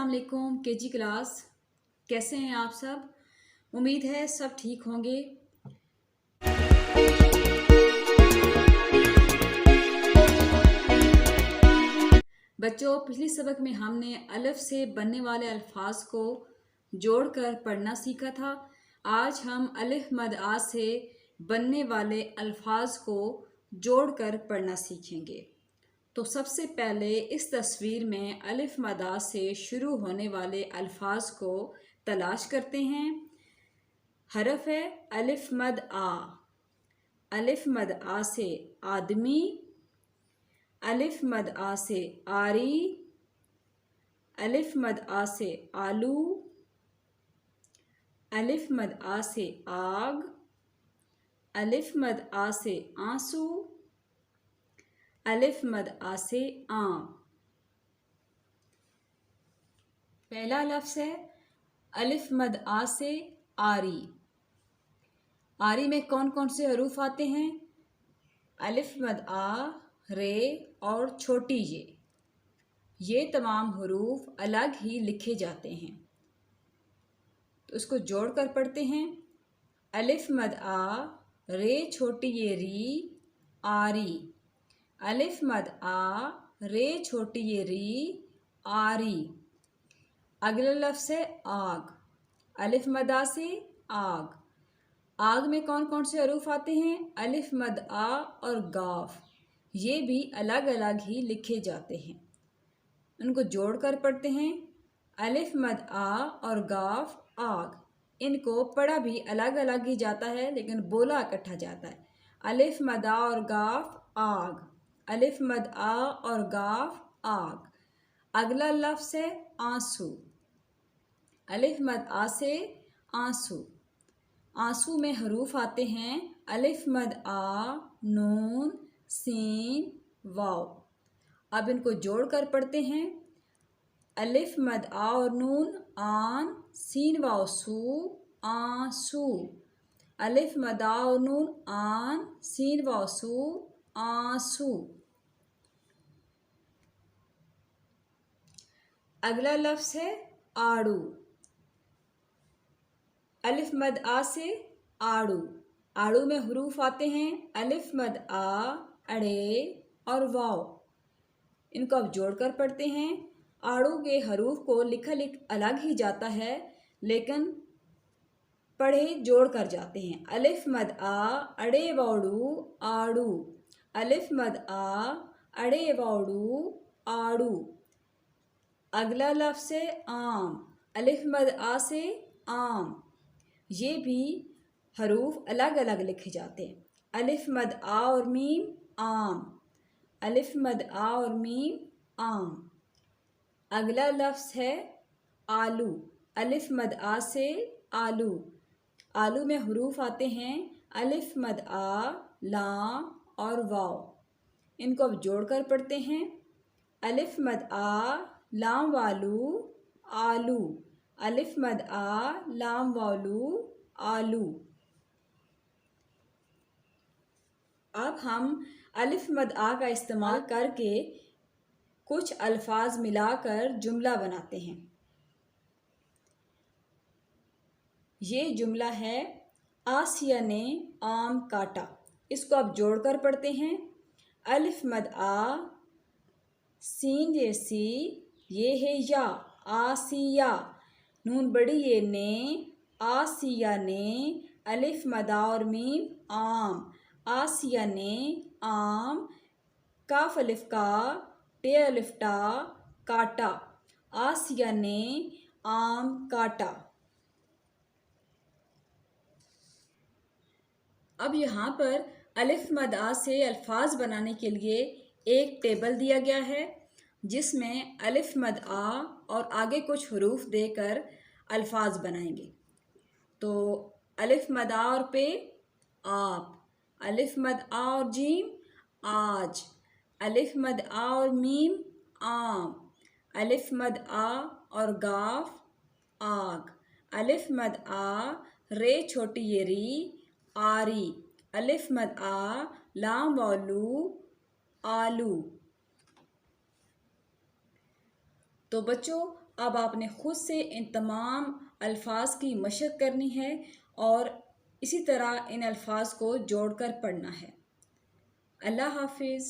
अस्सलाम वालेकुम KG class. कैसे हैं आप सब? उम्मीद है सब ठीक होंगे। बच्चों, पिछले सबक में हमने अलिफ से बनने वाले अल्फाज को जोड़कर पढ़ना सीखा था। आज हम अलिफ मद आ से बनने वाले अल्फाज को जोड़कर पढ़ना सीखेंगे। तो सबसे पहले इस तस्वीर में अलिफ मद आ से शुरू होने वाले अल्फाज को तलाश करते हैं। हरफ है अलिफ मद आ। अलिफ मद आ से आदमी, अलिफ मद आ से आरी, अलिफ मद आ से आलू, अलिफ मद आ से आग, अलिफ मद आ से आंसू, अलिफ मद आ से आम। पहला लफ्ज़ है अलिफ मद आ से आरी। आरी में कौन कौन से हरूफ आते हैं? अलिफ मद आ, रे और छोटी ये तमाम हरूफ अलग ही लिखे जाते हैं। तो इसको जोड़कर पढ़ते हैं। अलिफ मद आ, रे छोटी ये री, आरी। अलिफ मद आ, रे छोटी ये री, आरी। अगला लफ्ज़ है आग। अलिफ मद आ से आग। आग में कौन कौन से हरूफ आते हैं? अलिफ मद आ और गाफ। ये भी अलग अलग ही लिखे जाते हैं। उनको जोड़कर पढ़ते हैं। अलिफ मद आ और गाफ आग। इनको पढ़ा भी अलग अलग ही जाता है लेकिन बोला इकट्ठा जाता है। अलिफ मद आ और गाफ आग। अलिफ मद आ और गाफ आग। अगला लफ्ज़ है आंसू। अलिफ मद आ से आंसू। आंसू में हरूफ आते हैं अलिफ मद आ, नून, सीन, वाव। अब इनको जोड़कर पढ़ते हैं। अलिफ मद आ और नून आन, सीन वाव सू, आंसू। अलिफ मद आ और नून आन, सीन वाव सू, आंसू। अगला लफ्ज़ है आड़ू। अलिफ मद आ से आड़ू। आड़ू में हरूफ आते हैं अलिफ मद आ, अड़े और वाव। इनको अब जोड़कर पढ़ते हैं। आड़ू के हरूफ को लिखा अलग ही जाता है लेकिन पढ़े जोड़ कर जाते हैं। अलिफ मद आ, अड़े वाड़ू, आड़ू। अलिफ मद आ, अड़े वाड़ू, आड़ू। अगला लफ्ज़ है आम। अलिफ मद आ से आम। ये भी हरूफ अलग अलग लिखे जाते हैं। अलिफ मद आ और मीम आम। अलिफ मद आ और मीम आम। अगला लफ्ज़ है आलू। अलिफ मद आ से आलू। आलू में हरूफ आते हैं अलिफ मद आ, लाम और वाव। इनको अब जोड़कर पढ़ते हैं। अलिफ मद आ, लाम वालू, आलू। अलिफ मद आ, लाम वालू, आलू। अब हम अलिफ मद आ का इस्तेमाल करके कुछ अल्फाज मिलाकर जुमला बनाते हैं। ये जुमला है आसिया ने आम काटा। इसको अब जोड़कर पढ़ते हैं। अलिफ मद आ, सीन ये सी, ये है या, आसिया। नून बड़ी ये ने, आसिया ने। अलिफ मद आ और मीम आम। आसिया ने आम। काफ अलिफ का, टे अलिफ टा, काटा। आसिया ने आम काटा। अब यहाँ पर अलिफ मद आ से अल्फाज बनाने के लिए एक टेबल दिया गया है जिसमें अलिफ मद आ और आगे कुछ हरूफ देकर अल्फाज बनाएंगे। तो अलिफ मद आ और पे आप। अलिफ मद आ और जीम आज। अलिफ मद आ और मीम आम। अलिफ मद आ और गाफ आग। अलिफ मद आ, रे छोटी ये री, आरी। अलिफ मद आ, लाम वालू, आलू। तो बच्चों, अब आपने ख़ुद से इन तमाम अल्फाज की मशक करनी है और इसी तरह इन अल्फाज को जोड़कर पढ़ना है। अल्लाह हाफिज़।